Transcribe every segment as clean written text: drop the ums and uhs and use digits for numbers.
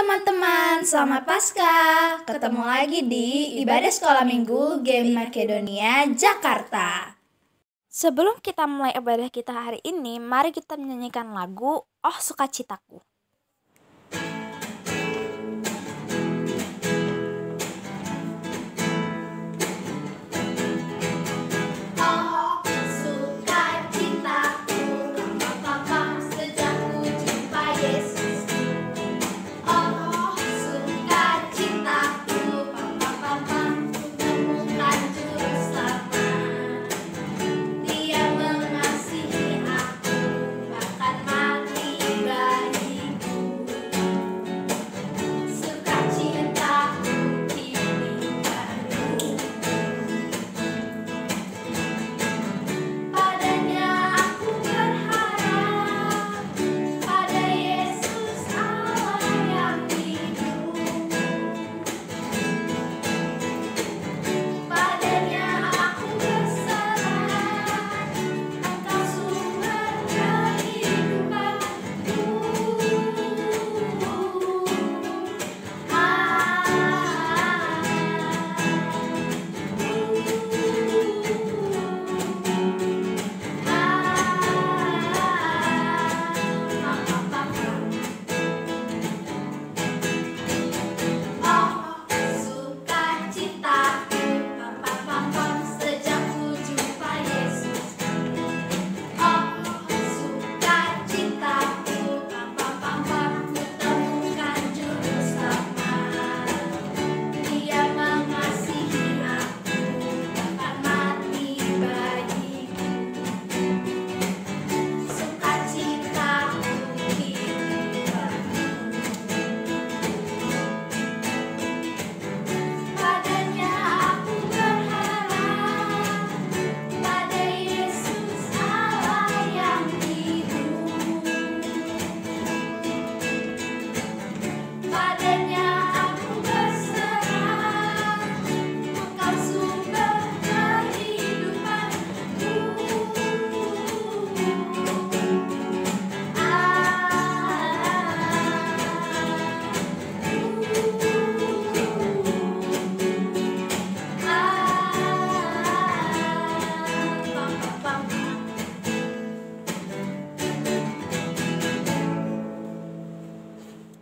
teman-teman, selamat Paskah. Ketemu lagi di Ibadah Sekolah Minggu GEM Makedonia, Jakarta. Sebelum kita mulai ibadah kita hari ini, mari kita menyanyikan lagu Oh Sukacitaku.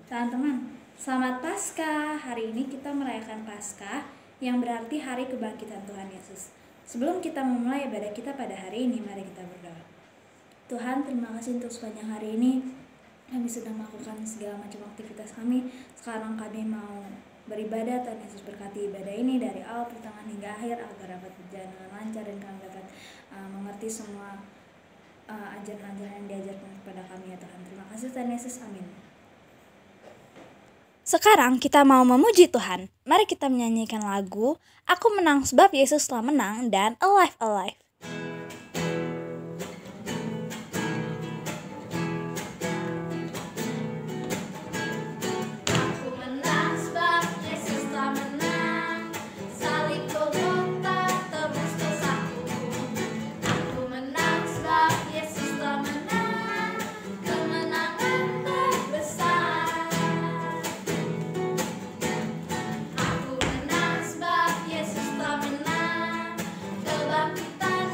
Teman-teman, selamat Paskah. Hari ini kita merayakan Paskah yang berarti hari kebangkitan Tuhan Yesus. Sebelum kita memulai ibadah kita pada hari ini, mari kita berdoa. Tuhan, terima kasih untuk sepanjang hari ini kami sudah melakukan segala macam aktivitas kami. Sekarang kami mau beribadah. Tuhan Yesus berkati ibadah ini dari awal, pertengahan hingga akhir agar dapat berjalan dengan lancar dan kami dapat mengerti semua ajaran-ajaran yang diajarkan kepada kami ya Tuhan. Terima kasih Tuhan Yesus, amin. Sekarang kita mau memuji Tuhan. Mari kita menyanyikan lagu Aku Menang Sebab Yesus Telah Menang dan Alive Alive. Kebangkitan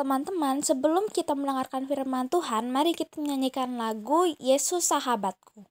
Teman-teman, sebelum kita mendengarkan firman Tuhan, mari kita menyanyikan lagu Yesus Sahabatku.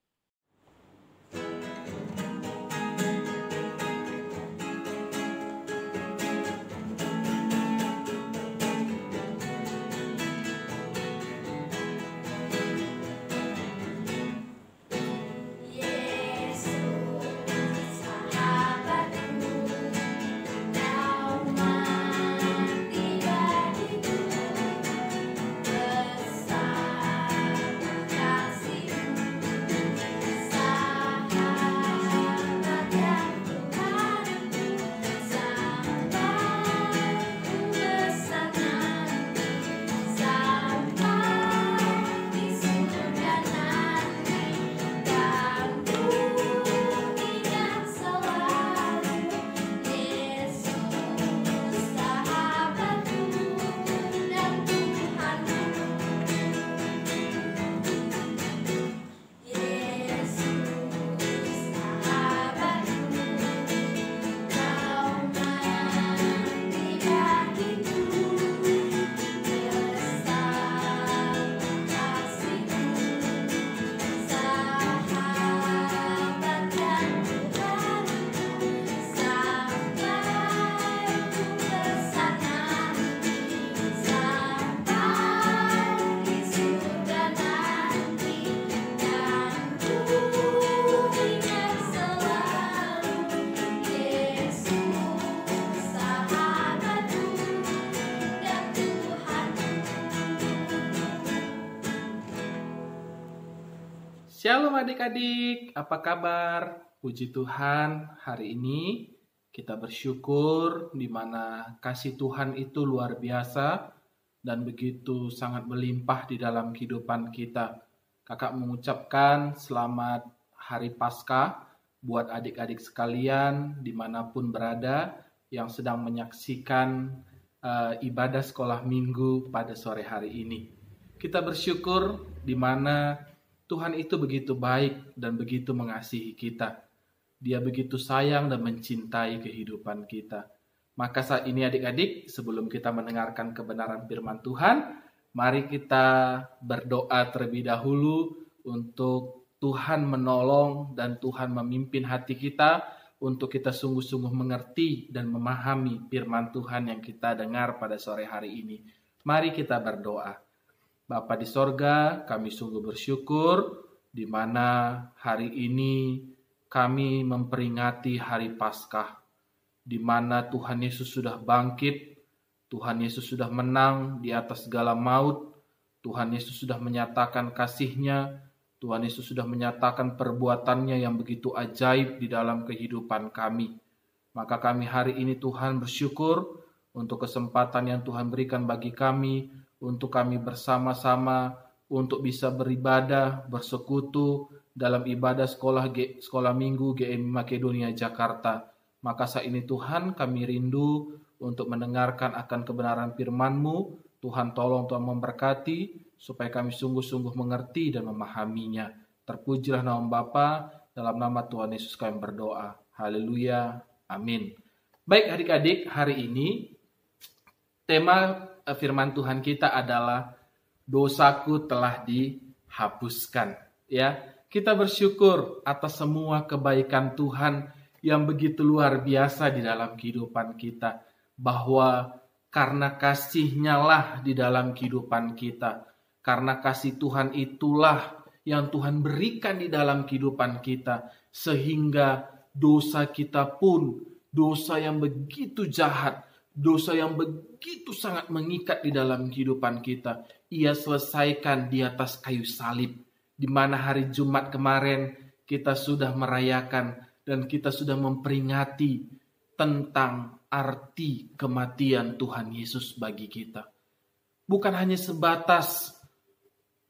Shalom adik-adik, apa kabar? Puji Tuhan, hari ini kita bersyukur di mana kasih Tuhan itu luar biasa dan begitu sangat melimpah di dalam kehidupan kita. Kakak mengucapkan selamat Hari Paskah buat adik-adik sekalian dimanapun berada yang sedang menyaksikan ibadah sekolah minggu pada sore hari ini. Kita bersyukur di mana Tuhan itu begitu baik dan begitu mengasihi kita. Dia begitu sayang dan mencintai kehidupan kita. Maka saat ini adik-adik, sebelum kita mendengarkan kebenaran firman Tuhan, mari kita berdoa terlebih dahulu untuk Tuhan menolong dan Tuhan memimpin hati kita untuk kita sungguh-sungguh mengerti dan memahami firman Tuhan yang kita dengar pada sore hari ini. Mari kita berdoa. Bapa di sorga, kami sungguh bersyukur di mana hari ini kami memperingati Hari Paskah, di mana Tuhan Yesus sudah bangkit, Tuhan Yesus sudah menang di atas segala maut, Tuhan Yesus sudah menyatakan kasih-Nya, Tuhan Yesus sudah menyatakan perbuatannya yang begitu ajaib di dalam kehidupan kami. Maka kami hari ini Tuhan bersyukur untuk kesempatan yang Tuhan berikan bagi kami, untuk kami bersama-sama untuk bisa beribadah, bersekutu dalam ibadah sekolah minggu GMI Makedonia Jakarta. Maka saat ini Tuhan, kami rindu untuk mendengarkan akan kebenaran firman-Mu. Tuhan tolong, Tuhan memberkati, supaya kami sungguh-sungguh mengerti dan memahaminya. Terpujilah nama Bapa, dalam nama Tuhan Yesus kami berdoa. Haleluya, amin. Baik adik-adik, hari ini tema firman Tuhan kita adalah dosaku telah dihapuskan. Ya, kita bersyukur atas semua kebaikan Tuhan yang begitu luar biasa di dalam kehidupan kita. Bahwa karena kasih-Nya lah di dalam kehidupan kita. Karena kasih Tuhan itulah yang Tuhan berikan di dalam kehidupan kita. Sehingga dosa kita pun, dosa yang begitu jahat, dosa yang begitu sangat mengikat di dalam kehidupan kita, Ia selesaikan di atas kayu salib. Di mana hari Jumat kemarin kita sudah merayakan dan kita sudah memperingati tentang arti kematian Tuhan Yesus bagi kita. Bukan hanya sebatas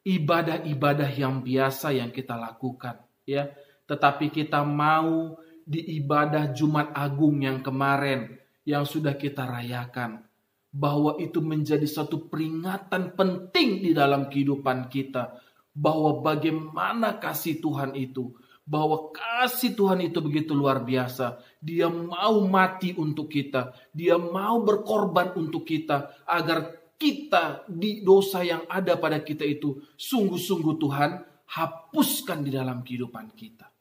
ibadah-ibadah yang biasa yang kita lakukan, ya, tetapi kita mau di ibadah Jumat Agung yang kemarin yang sudah kita rayakan, bahwa itu menjadi satu peringatan penting di dalam kehidupan kita, bahwa bagaimana kasih Tuhan itu, bahwa kasih Tuhan itu begitu luar biasa. Dia mau mati untuk kita, Dia mau berkorban untuk kita, agar kita di dosa yang ada pada kita itu sungguh-sungguh Tuhan hapuskan di dalam kehidupan kita.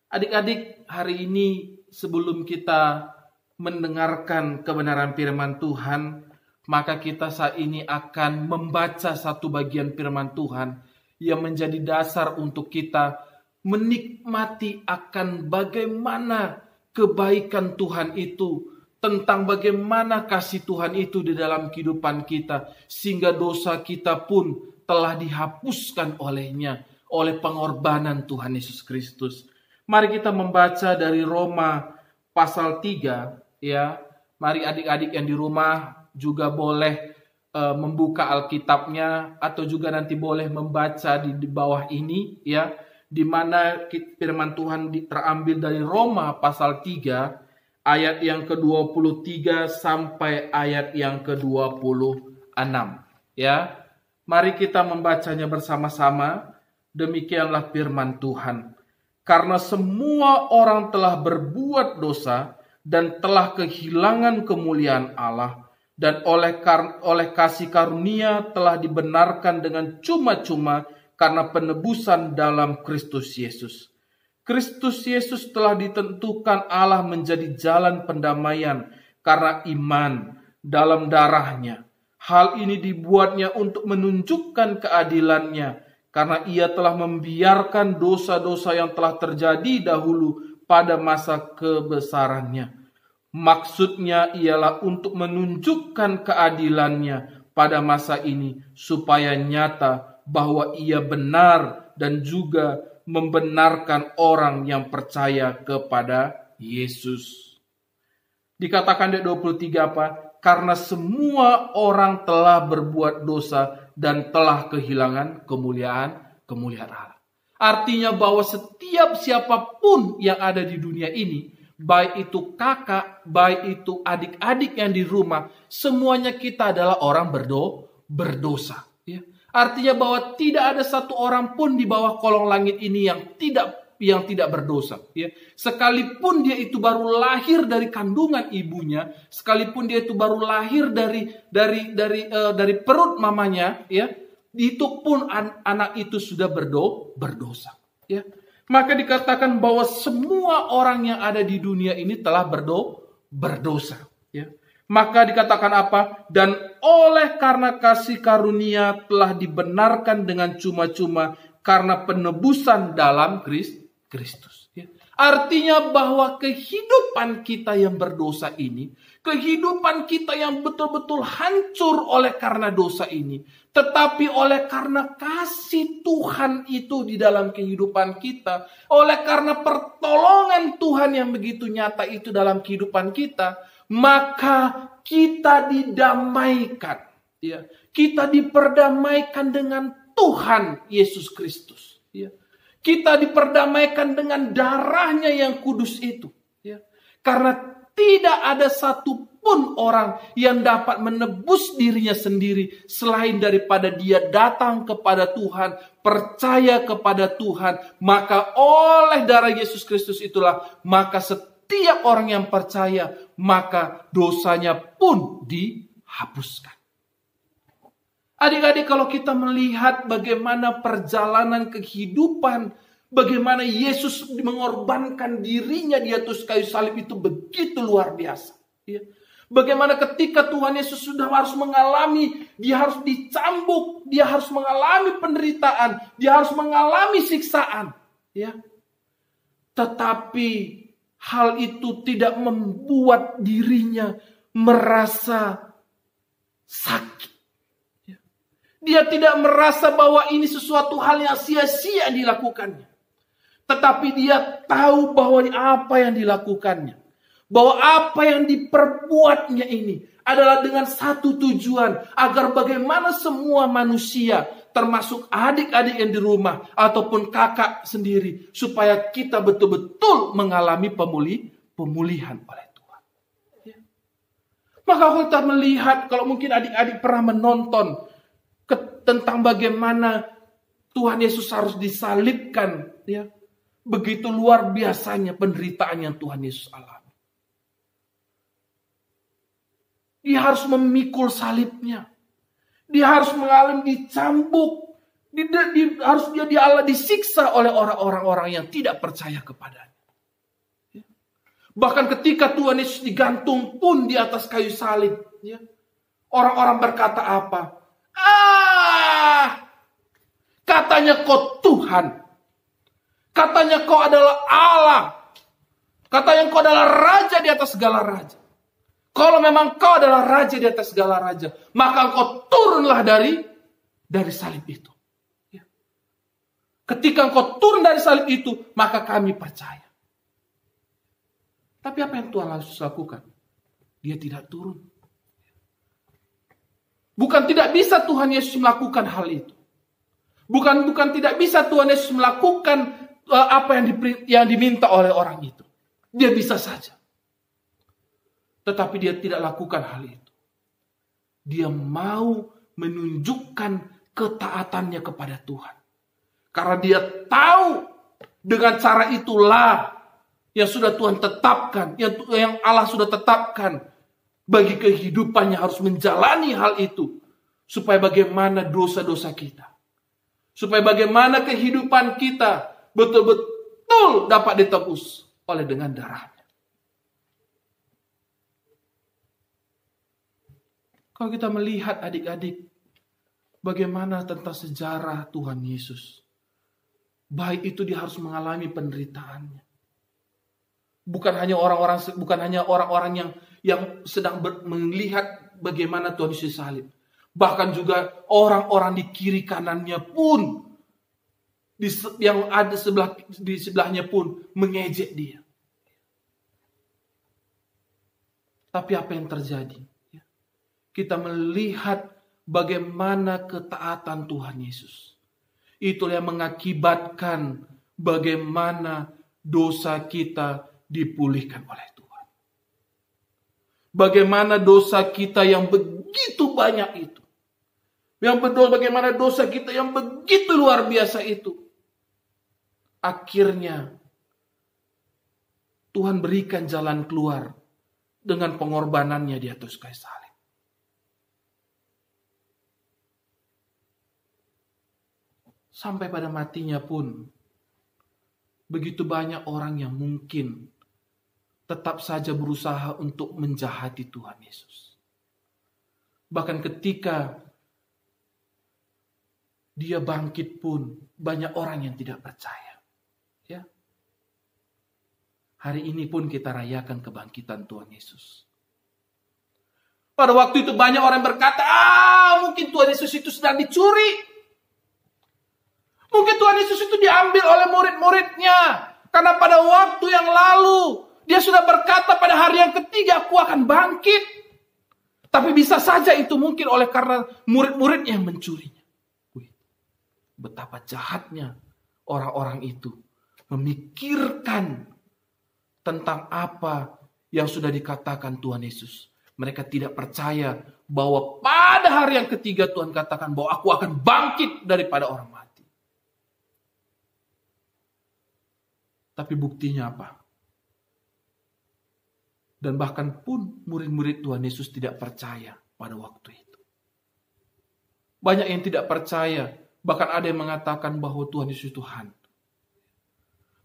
Adik-adik, hari ini sebelum kita mendengarkan kebenaran firman Tuhan, maka kita saat ini akan membaca satu bagian firman Tuhan yang menjadi dasar untuk kita menikmati akan bagaimana kebaikan Tuhan itu, tentang bagaimana kasih Tuhan itu di dalam kehidupan kita, sehingga dosa kita pun telah dihapuskan olehnya, oleh pengorbanan Tuhan Yesus Kristus. Mari kita membaca dari Roma pasal 3, ya. Mari adik-adik yang di rumah juga boleh membuka Alkitabnya, atau juga nanti boleh membaca di bawah ini, ya, di mana firman Tuhan terambil dari Roma pasal 3 ayat yang ke-23 sampai ayat yang ke-26, ya. Mari kita membacanya bersama-sama. Demikianlah firman Tuhan. Karena semua orang telah berbuat dosa dan telah kehilangan kemuliaan Allah, dan oleh kasih karunia telah dibenarkan dengan cuma-cuma karena penebusan dalam Kristus Yesus. Kristus Yesus telah ditentukan Allah menjadi jalan pendamaian karena iman dalam darah-Nya. Hal ini dibuatnya untuk menunjukkan keadilan-Nya, karena Ia telah membiarkan dosa-dosa yang telah terjadi dahulu pada masa kebesaran-Nya. Maksudnya ialah untuk menunjukkan keadilan-Nya pada masa ini, supaya nyata bahwa Ia benar dan juga membenarkan orang yang percaya kepada Yesus. Dikatakan di 23 apa? Karena semua orang telah berbuat dosa dan telah kehilangan kemuliaan Allah. Artinya bahwa setiap siapapun yang ada di dunia ini, baik itu kakak, baik itu adik-adik yang di rumah, semuanya kita adalah orang berdosa. Ya. Artinya bahwa tidak ada satu orang pun di bawah kolong langit ini yang tidak berdosa. Ya. Sekalipun dia itu baru lahir dari kandungan ibunya, sekalipun dia itu baru lahir dari perut mamanya, ya, itu pun anak itu sudah berdosa. Ya. Maka dikatakan bahwa semua orang yang ada di dunia ini telah berdosa. Ya. Maka dikatakan apa? Dan oleh karena kasih karunia telah dibenarkan dengan cuma-cuma karena penebusan dalam Kristus. Ya. Artinya bahwa kehidupan kita yang berdosa ini, kehidupan kita yang betul-betul hancur oleh karena dosa ini, tetapi oleh karena kasih Tuhan itu di dalam kehidupan kita, oleh karena pertolongan Tuhan yang begitu nyata itu dalam kehidupan kita, maka kita didamaikan, ya. Kita diperdamaikan dengan Tuhan Yesus Kristus. Ya. Kita diperdamaikan dengan darahnya yang kudus itu. Ya. Karena tidak ada satupun orang yang dapat menebus dirinya sendiri selain daripada dia datang kepada Tuhan, percaya kepada Tuhan. Maka oleh darah Yesus Kristus itulah, maka setiap orang yang percaya, maka dosanya pun dihapuskan. Adik-adik, kalau kita melihat bagaimana perjalanan kehidupan, bagaimana Yesus mengorbankan dirinya di atas kayu salib itu begitu luar biasa. Ya. Bagaimana ketika Tuhan Yesus sudah harus mengalami, dia harus dicambuk, dia harus mengalami penderitaan, dia harus mengalami siksaan. Ya. Tetapi hal itu tidak membuat dirinya merasa sakit. Ya. Dia tidak merasa bahwa ini sesuatu hal yang sia-sia dilakukannya. Tetapi dia tahu bahwa apa yang dilakukannya. Bahwa apa yang diperbuatnya ini adalah dengan satu tujuan. Agar bagaimana semua manusia, termasuk adik-adik yang di rumah, ataupun kakak sendiri, supaya kita betul-betul mengalami pemulihan oleh Tuhan. Ya. Maka kalau kita melihat, kalau mungkin adik-adik pernah menonton tentang bagaimana Tuhan Yesus harus disalibkan, ya. Begitu luar biasanya penderitaan yang Tuhan Yesus alami. Dia harus memikul salibnya. Dia harus mengalami dicambuk. Harus dia disiksa oleh orang-orang yang tidak percaya kepadanya. Bahkan ketika Tuhan Yesus digantung pun di atas kayu salib. Orang-orang berkata apa? Katanya kau Tuhan. Katanya kau adalah Allah. Katanya kau adalah raja di atas segala raja. Kalau memang kau adalah raja di atas segala raja, maka engkau turunlah dari salib itu. Ya. Ketika engkau turun dari salib itu, maka kami percaya. Tapi apa yang Tuhan Yesus lakukan? Dia tidak turun. Bukan tidak bisa Tuhan Yesus melakukan hal itu. Bukan tidak bisa Tuhan Yesus melakukan apa yang diminta oleh orang itu. Dia bisa saja. Tetapi dia tidak lakukan hal itu. Dia mau menunjukkan ketaatannya kepada Tuhan. Karena dia tahu dengan cara itulah yang sudah Tuhan tetapkan, yang Allah sudah tetapkan bagi kehidupannya harus menjalani hal itu. Supaya bagaimana dosa-dosa kita. Supaya bagaimana kehidupan kita betul-betul dapat ditebus oleh dengan darahnya. Kalau kita melihat adik-adik, bagaimana tentang sejarah Tuhan Yesus. Baik itu dia harus mengalami penderitaannya. Bukan hanya orang-orang yang sedang melihat bagaimana Tuhan Yesus salib. Bahkan juga orang-orang di kiri kanannya pun, yang ada di sebelahnya pun mengejek dia. Tapi apa yang terjadi? Kita melihat bagaimana ketaatan Tuhan Yesus. Itulah yang mengakibatkan bagaimana dosa kita dipulihkan oleh Tuhan. Bagaimana dosa kita yang begitu banyak itu. Bagaimana dosa kita yang begitu luar biasa itu. Akhirnya Tuhan berikan jalan keluar dengan pengorbanannya di atas kayu salib. Sampai pada matinya pun, begitu banyak orang yang mungkin tetap saja berusaha untuk menjahati Tuhan Yesus. Bahkan ketika dia bangkit pun, banyak orang yang tidak percaya. Ya. Hari ini pun kita rayakan kebangkitan Tuhan Yesus. Pada waktu itu banyak orang berkata, mungkin Tuhan Yesus itu sedang dicuri. Mungkin Tuhan Yesus itu diambil oleh murid-muridnya. Karena pada waktu yang lalu, dia sudah berkata pada hari yang ketiga, aku akan bangkit. Tapi bisa saja itu mungkin karena murid-muridnya yang mencurinya. betapa jahatnya orang-orang itu memikirkan tentang apa yang sudah dikatakan Tuhan Yesus. Mereka tidak percaya bahwa pada hari yang ketiga Tuhan katakan bahwa aku akan bangkit daripada orang mati. Tapi buktinya apa? Dan bahkan pun murid-murid Tuhan Yesus tidak percaya pada waktu itu. Banyak yang tidak percaya, bahkan ada yang mengatakan bahwa Tuhan Yesus Tuhan.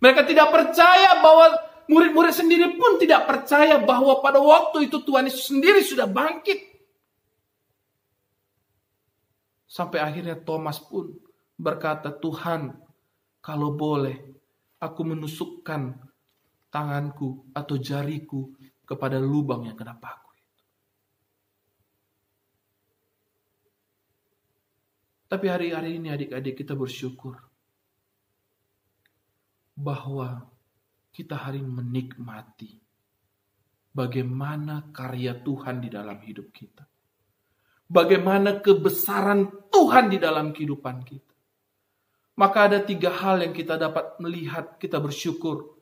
Mereka tidak percaya bahwa murid-murid sendiri pun tidak percaya bahwa pada waktu itu Tuhan Yesus sendiri sudah bangkit. Sampai akhirnya Thomas pun berkata, Tuhan, kalau boleh aku menusukkan tanganku atau jariku kepada lubang yang kena paku. Tapi hari-hari ini adik-adik kita bersyukur bahwa kita hari ini menikmati bagaimana karya Tuhan di dalam hidup kita. Bagaimana kebesaran Tuhan di dalam kehidupan kita. Maka ada 3 hal yang kita dapat melihat, kita bersyukur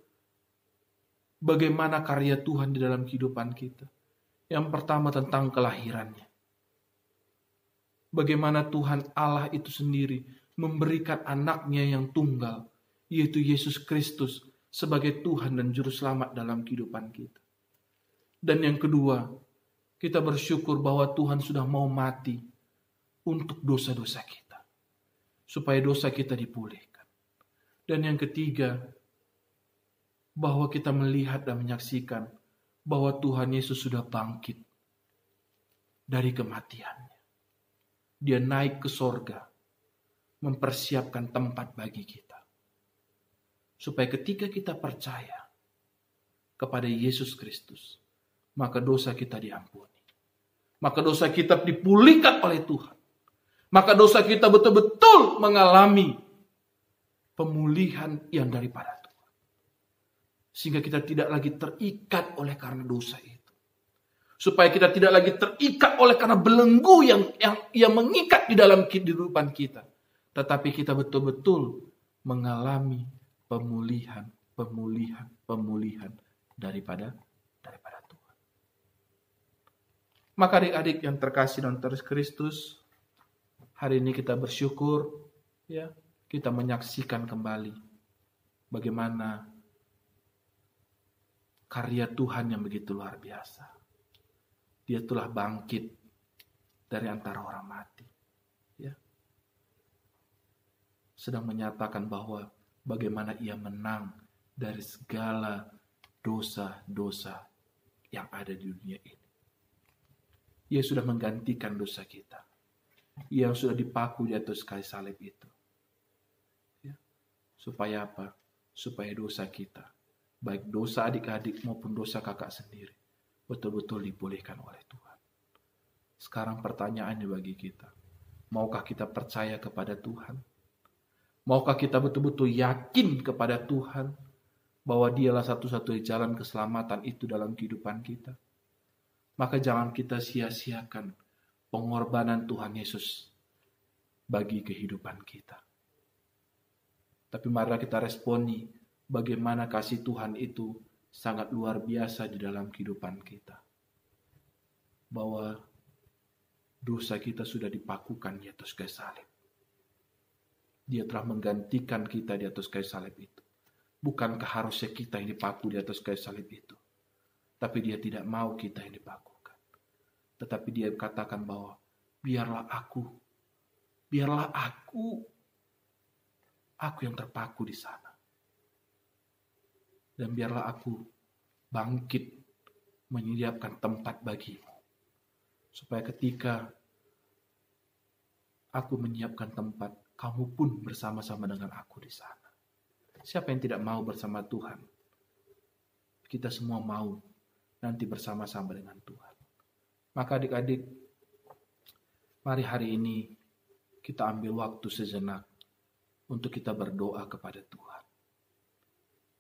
bagaimana karya Tuhan di dalam kehidupan kita. Yang pertama tentang kelahirannya. Bagaimana Tuhan Allah itu sendiri memberikan anaknya yang tunggal, yaitu Yesus Kristus sebagai Tuhan dan Juru Selamat dalam kehidupan kita. Dan yang kedua, kita bersyukur bahwa Tuhan sudah mau mati untuk dosa-dosa kita, supaya dosa kita dipulihkan. Dan yang ketiga, bahwa kita melihat dan menyaksikan bahwa Tuhan Yesus sudah bangkit dari kematiannya. Dia naik ke sorga, mempersiapkan tempat bagi kita. Supaya ketika kita percaya kepada Yesus Kristus, maka dosa kita diampuni. Maka dosa kita dipulihkan oleh Tuhan. Maka dosa kita betul-betul mengalami pemulihan yang daripada Tuhan. Sehingga kita tidak lagi terikat oleh karena dosa itu. Supaya kita tidak lagi terikat oleh karena belenggu yang mengikat di dalam kehidupan kita. Tetapi kita betul-betul mengalami pemulihan daripada Tuhan. Maka adik-adik yang terkasih dalam Kristus, hari ini kita bersyukur, ya, kita menyaksikan kembali bagaimana karya Tuhan yang begitu luar biasa. Dia telah bangkit dari antara orang mati. Ya. Sedang menyatakan bahwa bagaimana ia menang dari segala dosa-dosa yang ada di dunia ini. Ia sudah menggantikan dosa kita. Ia sudah dipaku di atas kayu salib itu. Ya. Supaya apa? Supaya dosa kita, baik dosa adik-adik maupun dosa kakak sendiri, betul-betul dipulihkan oleh Tuhan. Sekarang pertanyaannya bagi kita, maukah kita percaya kepada Tuhan? Maukah kita betul-betul yakin kepada Tuhan bahwa Dialah satu-satunya jalan keselamatan itu dalam kehidupan kita? Maka jangan kita sia-siakan pengorbanan Tuhan Yesus bagi kehidupan kita. Tapi mari kita responi bagaimana kasih Tuhan itu sangat luar biasa di dalam kehidupan kita. Bahwa dosa kita sudah dipakukan di atas kayu salib. Dia telah menggantikan kita di atas kayu salib itu. Bukankah harusnya kita yang dipaku di atas kayu salib itu? Tapi dia tidak mau kita yang dipakukan. Tetapi dia katakan bahwa biarlah aku yang terpaku di sana. Dan biarlah aku bangkit menyediakan tempat bagimu. Supaya ketika aku menyiapkan tempat, kamu pun bersama-sama dengan aku di sana. Siapa yang tidak mau bersama Tuhan? Kita semua mau nanti bersama-sama dengan Tuhan. Maka adik-adik, mari hari ini kita ambil waktu sejenak untuk kita berdoa kepada Tuhan.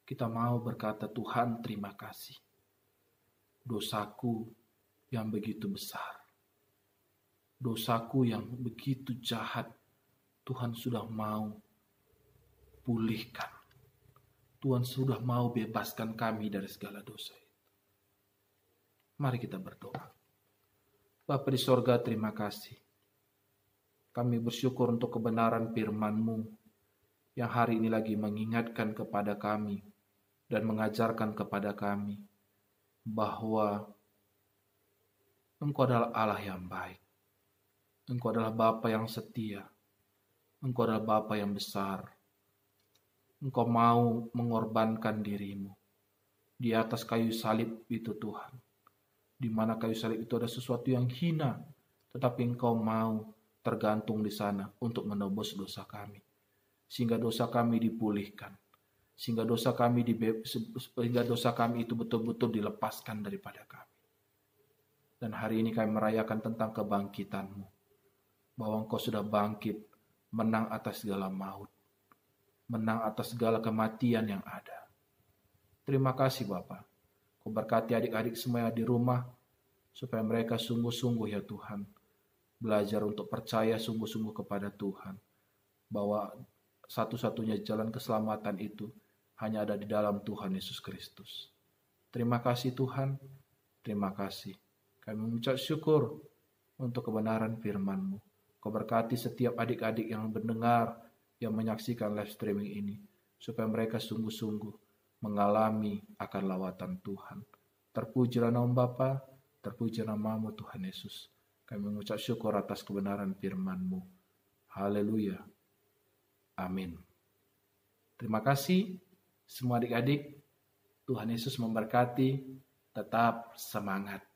Kita mau berkata, Tuhan terima kasih. Dosaku yang begitu besar. Dosaku yang begitu jahat. Tuhan sudah mau pulihkan. Tuhan sudah mau bebaskan kami dari segala dosa. Mari kita berdoa. Bapa di sorga, terima kasih. Kami bersyukur untuk kebenaran firman-Mu yang hari ini lagi mengingatkan kepada kami dan mengajarkan kepada kami bahwa Engkau adalah Allah yang baik. Engkau adalah Bapa yang setia. Engkau adalah Bapa yang besar. Engkau mau mengorbankan diri-Mu di atas kayu salib itu, Tuhan. Di mana kayu salib itu ada sesuatu yang hina, tetapi Engkau mau tergantung di sana untuk menebus dosa kami. Sehingga dosa kami dipulihkan. Sehingga dosa kami itu betul-betul dilepaskan daripada kami. Dan hari ini kami merayakan tentang kebangkitan-Mu. Bahwa Engkau sudah bangkit, menang atas segala maut. Menang atas segala kematian yang ada. Terima kasih Bapa. Kau berkati adik-adik semua di rumah, supaya mereka sungguh-sungguh ya Tuhan, belajar untuk percaya sungguh-sungguh kepada Tuhan, bahwa satu-satunya jalan keselamatan itu hanya ada di dalam Tuhan Yesus Kristus. Terima kasih Tuhan, terima kasih. Kami mengucap syukur untuk kebenaran firman-Mu. Kau berkati setiap adik-adik yang mendengar, yang menyaksikan live streaming ini, supaya mereka sungguh-sungguh mengalami akan lawatan Tuhan. Terpujilah nama Bapa, terpujilah nama-Mu Tuhan Yesus. Kami mengucap syukur atas kebenaran firman-Mu. Haleluya. Amin. Terima kasih semua adik-adik. Tuhan Yesus memberkati. Tetap semangat.